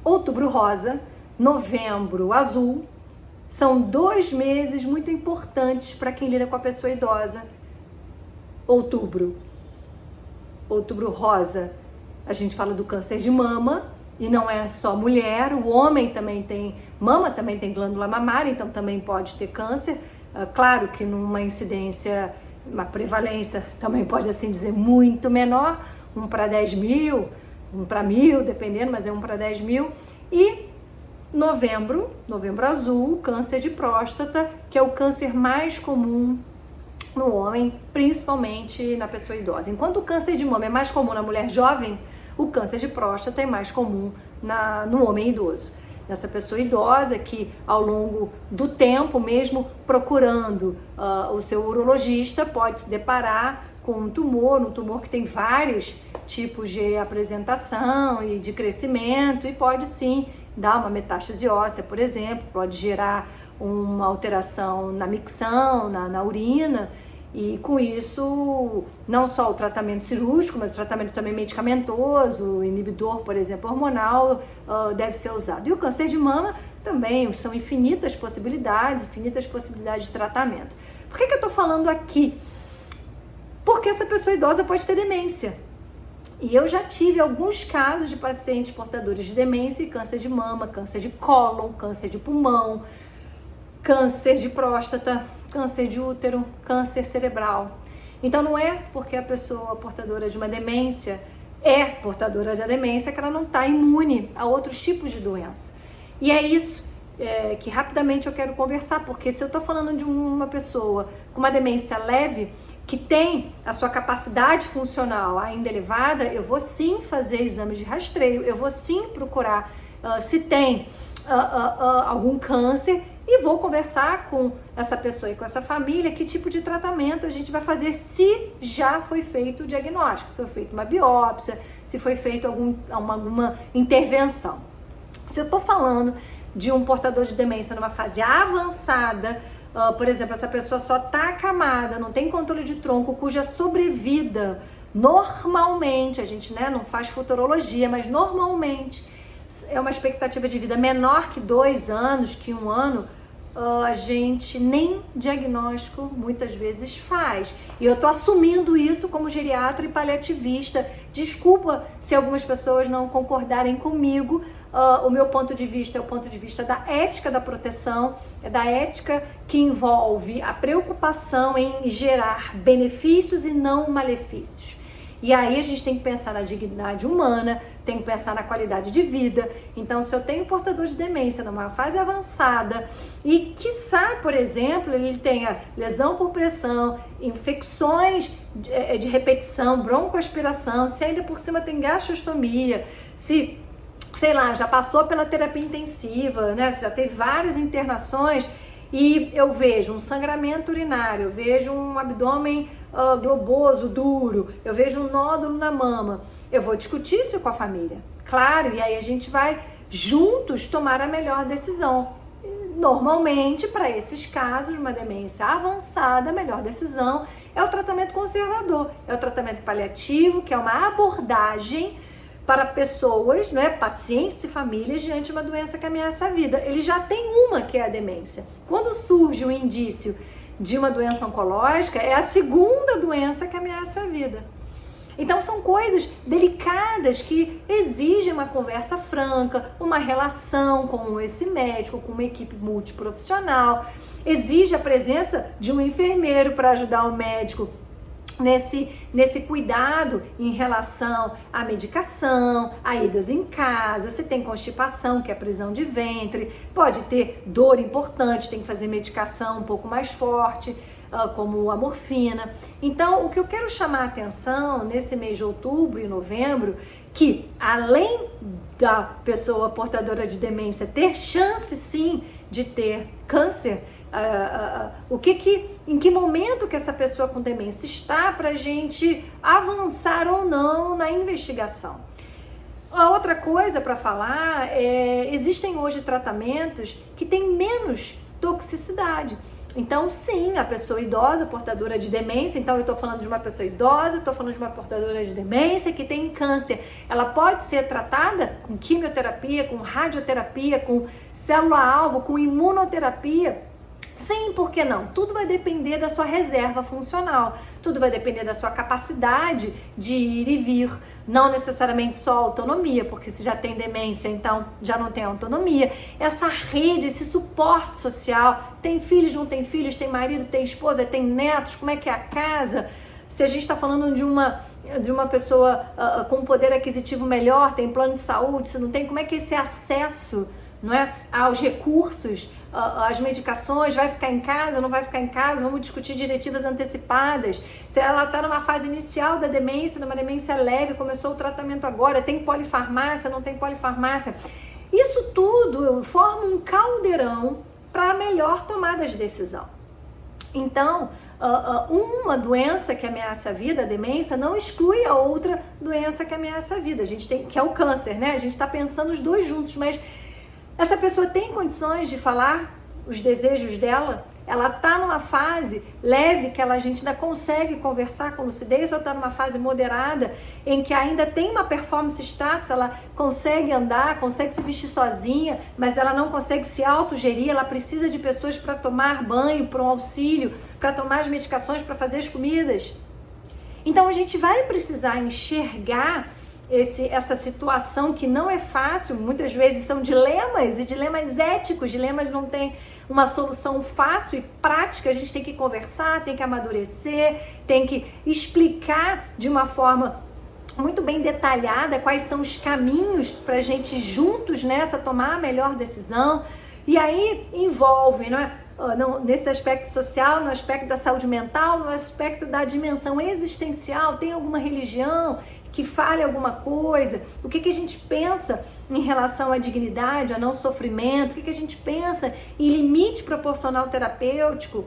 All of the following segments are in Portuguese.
Outubro rosa, novembro azul. São 2 meses muito importantes para quem lida com a pessoa idosa. Outubro rosa, a gente fala do câncer de mama, e não é só mulher, o homem também tem mama, também tem glândula mamária, então também pode ter câncer. Claro que numa incidência, uma prevalência, também pode assim dizer, muito menor, 1 para 10 mil, 1 para 1000, dependendo, mas é 1 para 10 mil. E novembro azul, câncer de próstata, que é o câncer mais comum no homem, principalmente na pessoa idosa. Enquanto o câncer de mama é mais comum na mulher jovem, o câncer de próstata é mais comum no homem idoso. Nessa pessoa idosa que ao longo do tempo, mesmo procurando o seu urologista, pode se deparar com um tumor que tem vários tipos de apresentação e de crescimento, e pode sim dar uma metástase óssea, por exemplo, pode gerar uma alteração na micção, na urina, e com isso não só o tratamento cirúrgico, mas o tratamento também medicamentoso, inibidor, por exemplo, hormonal, deve ser usado. E o câncer de mama também, são infinitas possibilidades de tratamento. Por que eu estou falando aqui? Porque essa pessoa idosa pode ter demência. E eu já tive alguns casos de pacientes portadores de demência e câncer de mama, câncer de cólon, câncer de pulmão, câncer de próstata, câncer de útero, câncer cerebral. Então não é porque a pessoa portadora de uma demência é portadora de demência que ela não está imune a outros tipos de doença. E é isso que rapidamente eu quero conversar, porque se eu estou falando de uma pessoa com uma demência leve, que tem a sua capacidade funcional ainda elevada, eu vou sim fazer exames de rastreio, eu vou sim procurar se tem algum câncer, e vou conversar com essa pessoa e com essa família que tipo de tratamento a gente vai fazer, se já foi feito o diagnóstico, se foi feita uma biópsia, se foi feito alguma intervenção. Se eu estou falando de um portador de demência numa fase avançada, por exemplo, essa pessoa só está acamada, não tem controle de tronco, cuja sobrevida normalmente, a gente não faz futurologia, mas normalmente é uma expectativa de vida menor que 2 anos, que 1 ano, a gente nem diagnóstico muitas vezes faz. E eu tô assumindo isso como geriatra e paliativista. Desculpa se algumas pessoas não concordarem comigo. O meu ponto de vista é o ponto de vista da ética da proteção, é da ética que envolve a preocupação em gerar benefícios e não malefícios. E aí a gente tem que pensar na dignidade humana, tem que pensar na qualidade de vida. Então, se eu tenho portador de demência numa fase avançada e, quiçá, por exemplo, ele tenha lesão por pressão, infecções de repetição, broncoaspiração, se ainda por cima tem gastrostomia, se, sei lá, já passou pela terapia intensiva, já teve várias internações, e eu vejo um sangramento urinário, eu vejo um abdômen globoso, duro, eu vejo um nódulo na mama, eu vou discutir isso com a família, claro, e aí a gente vai juntos tomar a melhor decisão. Normalmente, para esses casos, uma demência avançada, a melhor decisão é o tratamento conservador, é o tratamento paliativo, que é uma abordagem para pessoas, pacientes e famílias diante de uma doença que ameaça a vida. Ele já tem uma, que é a demência. Quando surge o indício de uma doença oncológica, é a segunda doença que ameaça a vida. Então são coisas delicadas que exigem uma conversa franca, uma relação com esse médico, com uma equipe multiprofissional, exige a presença de um enfermeiro para ajudar o médico nesse cuidado em relação à medicação, a idas em casa, se tem constipação, que é prisão de ventre, pode ter dor importante, tem que fazer medicação um pouco mais forte, como a morfina. Então, o que eu quero chamar a atenção nesse mês de outubro e novembro, que além da pessoa portadora de demência ter chance sim de ter câncer, em que momento que essa pessoa com demência está para a gente avançar ou não na investigação. A outra coisa para falar existem hoje tratamentos que têm menos toxicidade. Então, sim, a pessoa idosa, portadora de demência, então eu estou falando de uma pessoa idosa, estou falando de uma portadora de demência que tem câncer. Ela pode ser tratada com quimioterapia, com radioterapia, com célula-alvo, com imunoterapia. Sim, por que não? Tudo vai depender da sua reserva funcional, tudo vai depender da sua capacidade de ir e vir, não necessariamente só autonomia, porque se já tem demência, então já não tem autonomia. Essa rede, esse suporte social, tem filhos, não tem filhos, tem marido, tem esposa, tem netos, como é que é a casa? Se a gente está falando de uma pessoa com poder aquisitivo melhor, tem plano de saúde, se não tem, como é que é esse acesso, não é, aos recursos, as medicações, vai ficar em casa, não vai ficar em casa, vamos discutir diretivas antecipadas. Se ela está numa fase inicial da demência, numa demência leve, começou o tratamento agora, tem polifarmácia, não tem polifarmácia. Isso tudo forma um caldeirão para a melhor tomada de decisão. Então, uma doença que ameaça a vida, a demência, não exclui a outra doença que ameaça a vida. A gente tem, que é o câncer, né? A gente está pensando os dois juntos, mas essa pessoa tem condições de falar os desejos dela? Ela está numa fase leve que a gente ainda consegue conversar com lucidez, ou está numa fase moderada em que ainda tem uma performance status, ela consegue andar, consegue se vestir sozinha, mas ela não consegue se autogerir, ela precisa de pessoas para tomar banho, para um auxílio, para tomar as medicações, para fazer as comidas. Então a gente vai precisar enxergar essa situação que não é fácil, muitas vezes são dilemas, e dilemas éticos, dilemas não tem uma solução fácil e prática, a gente tem que conversar, tem que amadurecer, tem que explicar de uma forma muito bem detalhada quais são os caminhos para a gente juntos nessa tomar a melhor decisão. E aí envolve, não é? Nesse aspecto social, no aspecto da saúde mental, no aspecto da dimensão existencial, tem alguma religião que fale alguma coisa, o que a gente pensa em relação à dignidade, a não sofrimento, o que a gente pensa em limite proporcional terapêutico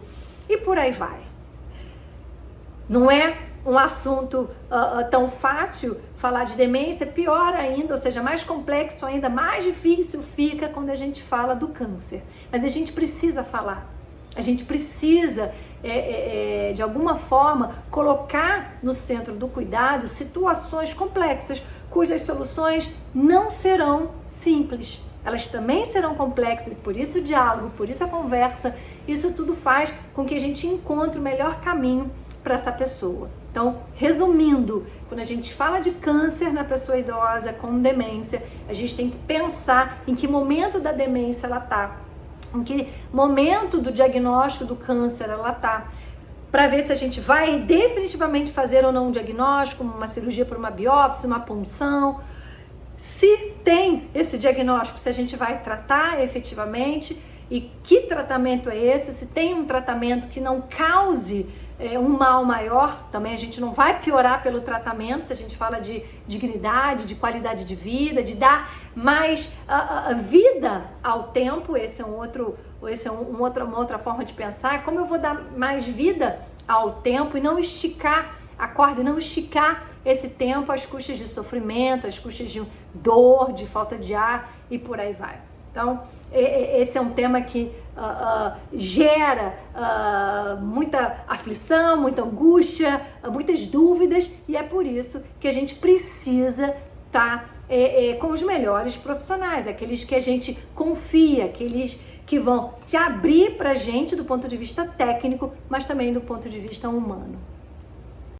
e por aí vai. Não é um assunto tão fácil falar de demência, pior ainda, ou seja, mais complexo ainda, mais difícil fica quando a gente fala do câncer. Mas a gente precisa falar, a gente precisa de alguma forma colocar no centro do cuidado situações complexas, cujas soluções não serão simples. Elas também serão complexas, por isso o diálogo, por isso a conversa, isso tudo faz com que a gente encontre o melhor caminho para essa pessoa. Então, resumindo, quando a gente fala de câncer na pessoa idosa com demência, a gente tem que pensar em que momento da demência ela está, em que momento do diagnóstico do câncer ela está, para ver se a gente vai definitivamente fazer ou não um diagnóstico, uma cirurgia por uma biópsia, uma punção. Se tem esse diagnóstico, se a gente vai tratar efetivamente e que tratamento é esse, se tem um tratamento que não cause um mal maior, também a gente não vai piorar pelo tratamento, se a gente fala de dignidade, de qualidade de vida, de dar mais vida ao tempo. Esse é uma outra forma de pensar, como eu vou dar mais vida ao tempo e não esticar a corda, e não esticar esse tempo às custas de sofrimento, às custas de dor, de falta de ar e por aí vai. Então, esse é um tema que gera muita aflição, muita angústia, muitas dúvidas, e é por isso que a gente precisa estar com os melhores profissionais, aqueles que a gente confia, aqueles que vão se abrir para a gente do ponto de vista técnico, mas também do ponto de vista humano.